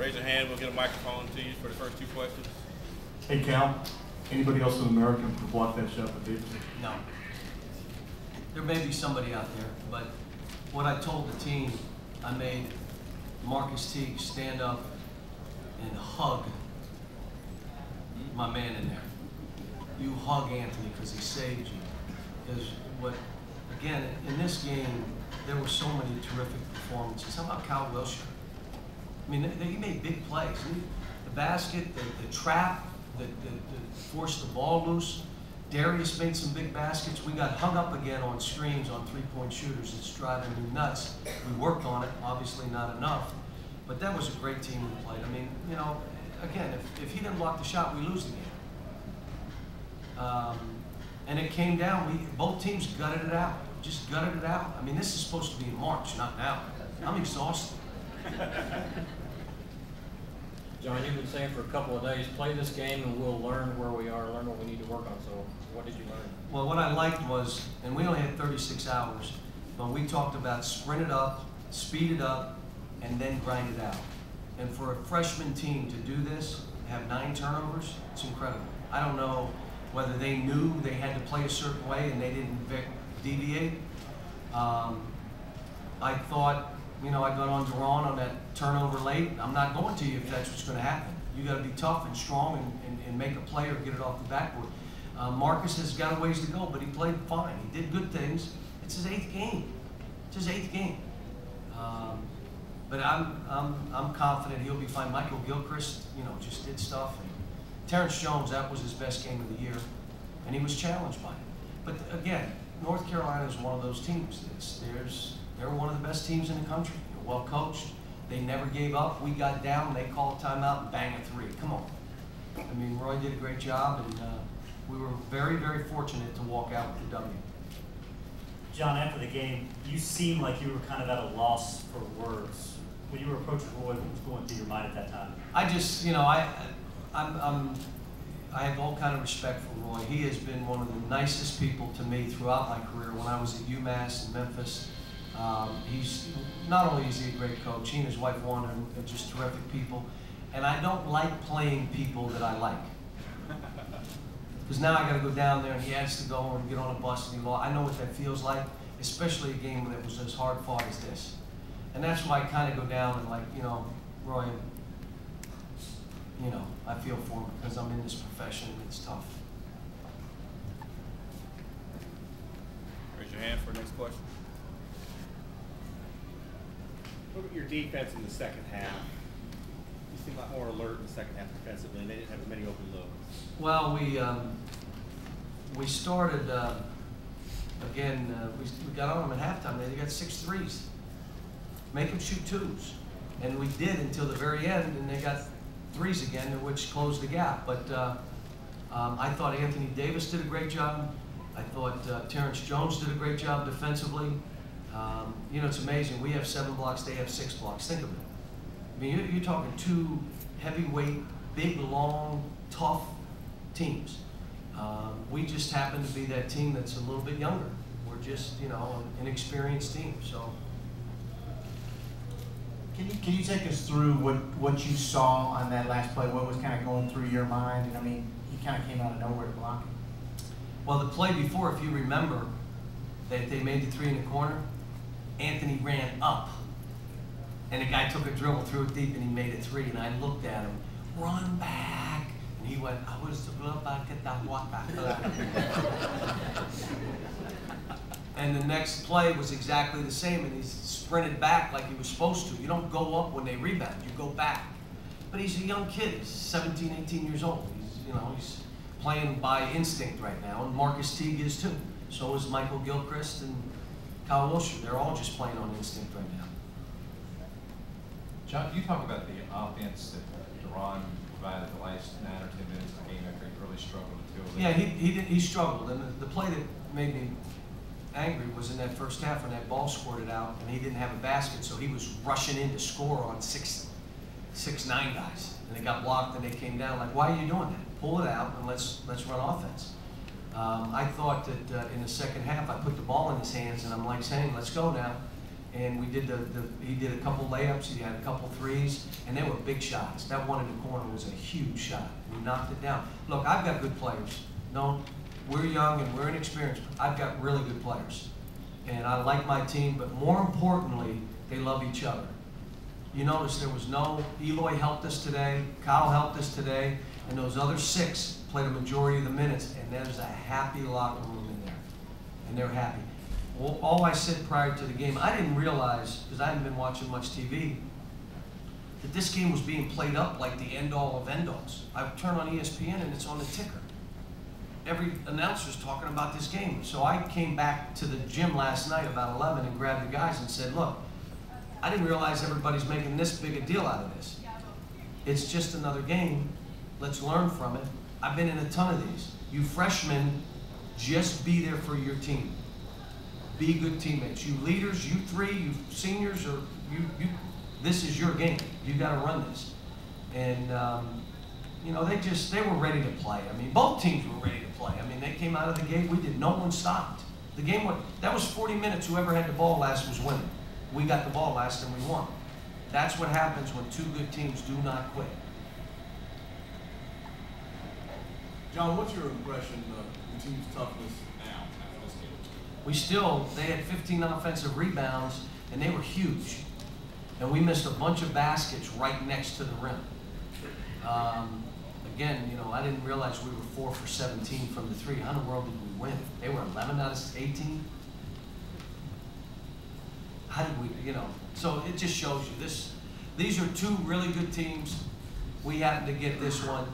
Raise your hand, we'll get a microphone to you for the first two questions. Hey Cal, anybody else in America could block that shot but Davidson? No. There may be somebody out there, but what I told the team, I made Marcus Teague stand up and hug my man in there. You hug Anthony because he saved you. Because again, in this game, there were so many terrific performances. How about Kyle Wilshire? I mean, he made big plays. The basket, the trap, the forced the ball loose. Darius made some big baskets. We got hung up again on screens on three-point shooters. It's driving me nuts. We worked on it, obviously not enough. But that was a great team we played. I mean, you know, again, if he didn't block the shot, we lose the game. And it came down. Both teams gutted it out. Just gutted it out. I mean, this is supposed to be in March, not now. I'm exhausted. John, you've been saying for a couple of days, play this game and we'll learn where we are, learn what we need to work on. So what did you learn? Well, what I liked was, and we only had 36 hours, but we talked about sprint it up, speed it up, and then grind it out. And for a freshman team to do this, have 9 turnovers, it's incredible. I don't know whether they knew they had to play a certain way and they didn't deviate. I thought, you know, I got on Duran on that turnover late. I'm not going to you if that's what's going to happen. You got to be tough and strong and make a play or get it off the backboard. Marcus has got a ways to go, but he played fine. He did good things. It's his 8th game. It's his 8th game. But I'm confident he'll be fine. Michael Gilchrist, you know, just did stuff. And Terrence Jones, that was his best game of the year, and he was challenged by it. But again, North Carolina is one of those teams. They're one of the best teams in the country. They're well coached. They never gave up. We got down. They called a timeout and bang a 3. Come on. I mean, Roy did a great job, and we were very, very fortunate to walk out with the W. John, after the game, you seemed like you were kind of at a loss for words. When you were approaching Roy, what was going through your mind at that time? I just, you know, I have all kind of respect for Roy. He has been one of the nicest people to me throughout my career. When I was at UMass in Memphis, he's not only is he a great coach, he and his wife Wanda are just terrific people. And I don't like playing people that I like. Because now I got to go down there and he has to go and get on a bus and he lost. I know what that feels like, especially a game that was as hard fought as this. And that's why I kind of go down and, like, you know, Roy, you know, I feel for him because I'm in this profession and it's tough. Raise your hand for the next question. Look at your defense in the second half. You seem a lot more alert in the second half defensively, and they didn't have as many open looks. Well, we started, again, we got on them at halftime. They got 6 threes. Make them shoot 2s. And we did until the very end, and they got 3s again, which closed the gap. But I thought Anthony Davis did a great job. I thought Terrence Jones did a great job defensively. You know, it's amazing. We have 7 blocks, they have 6 blocks. Think of it. I mean, you're talking 2 heavyweight, big, long, tough teams. We just happen to be that team that's a little bit younger. We're just, you know, an inexperienced team. So, Can you take us through what you saw on that last play? What was kind of going through your mind? And I mean, he kind of came out of nowhere to block him. Well, the play before, if you remember, that they made the 3 in the corner, Anthony ran up, and the guy took a dribble, threw it deep, and he made it 3. And I looked at him, run back, and he went, I was to blow back at that walk back. And the next play was exactly the same, and he sprinted back like he was supposed to. You don't go up when they rebound, you go back. But he's a young kid, he's 17, 18 years old. He's, you know, he's playing by instinct right now, and Marcus Teague is too. So is Michael Gilchrist and Kyle Wilshire. They're all just playing on instinct right now. John, you talk about the offense that Duran provided the last 9 or 10 minutes of the game after he really struggled until then. Yeah, he struggled, and the play that made me angry was in that first half when that ball squirted out and he didn't have a basket, so he was rushing in to score on 6'9" guys, and they got blocked and they came down. Like, why are you doing that? Pull it out and let's run offense. I thought that in the second half I put the ball in his hands and I'm like saying, let's go now. And we did he did a couple layups, he had a couple threes, and they were big shots. That one in the corner was a huge shot. We knocked it down. Look, I've got good players. We're young and we're inexperienced. I've got really good players. And I like my team, but more importantly, they love each other. You notice there was Eloy helped us today, Kyle helped us today, and those other 6 played a majority of the minutes, and there's a happy locker room in there. And they're happy. Well, all I said prior to the game, I didn't realize, because I hadn't been watching much TV, that this game was being played up like the end-all of end-alls. I turn on ESPN and it's on the ticker. Every announcer's talking about this game. So I came back to the gym last night about 11 and grabbed the guys and said, look, I didn't realize everybody's making this big a deal out of this. It's just another game. Let's learn from it. I've been in a ton of these. You freshmen, just be there for your team. Be good teammates. You leaders, you 3, you seniors, or this is your game. You got to run this. And you know, they were ready to play. I mean, both teams were ready to play. I mean, they came out of the gate. No one stopped. The game that was 40 minutes. Whoever had the ball last was winning. We got the ball last and we won. That's what happens when 2 good teams do not quit. John, what's your impression of the team's toughness now after this game? They had 15 offensive rebounds, and they were huge. And we missed a bunch of baskets right next to the rim. Again, you know, I didn't realize we were 4 for 17 from the 3. How in the world did we win? They were 11 out of 18. How did we, you know? So it just shows you these are 2 really good teams. We happened to get this one.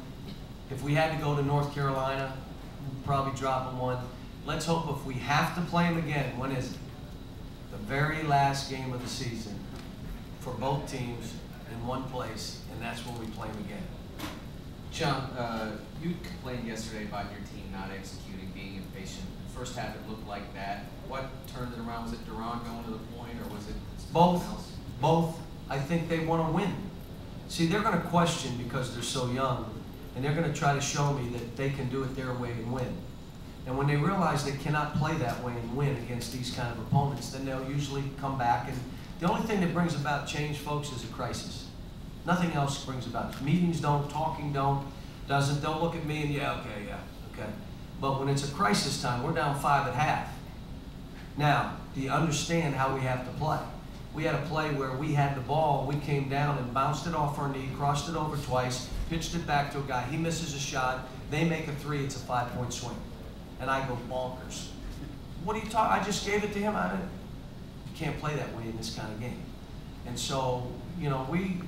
If we had to go to North Carolina, we'd probably drop them 1. Let's hope if we have to play them again, when is it? The very last game of the season for both teams in one place, and that's when we play them again. John, you complained yesterday about your team not executing, being impatient. First half it looked like that. What turned it around? Was it Duran going to the point, or was it Both. something else? Both. I think they want to win. See, they're going to question because they're so young, and they're going to try to show me that they can do it their way and win. And when they realize they cannot play that way and win against these kind of opponents, then they'll usually come back. And the only thing that brings about change, folks, is a crisis. Nothing else brings about it. Meetings don't, talking doesn't. They'll look at me and yeah, okay. But when it's a crisis time, we're down 5 at half. Now, do you understand how we have to play? We had a play where we had the ball, we came down and bounced it off our knee, crossed it over twice, pitched it back to a guy. He misses a shot, they make a 3, it's a 5-point swing. And I go bonkers. What are you talking? I just gave it to him. You can't play that way in this kind of game. And so, you know, we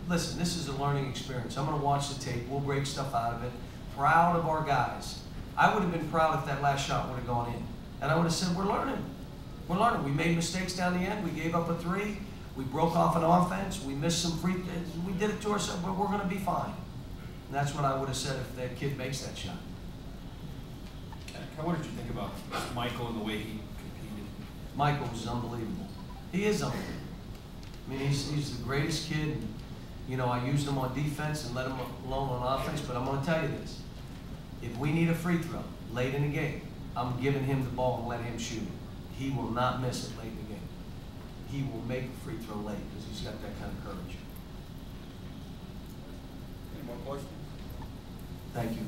listen, this is a learning experience. I'm going to watch the tape. We'll break stuff out of it. Proud of our guys. I would have been proud if that last shot would have gone in. And I would have said, we're learning. We're learning. We made mistakes down the end. We gave up a 3. We broke off an offense. We missed some free. We did it to ourselves, but we're going to be fine. And that's what I would have said if that kid makes that shot. What did you think about Michael and the way he competed? Michael was unbelievable. He is unbelievable. I mean, he's the greatest kid. And, you know, I used him on defense and let him alone on offense, but I'm going to tell you this. If we need a free throw late in the game, I'm giving him the ball and let him shoot it. He will not miss it late in the game. He will make a free throw late because he's got that kind of courage. Any more questions? Thank you.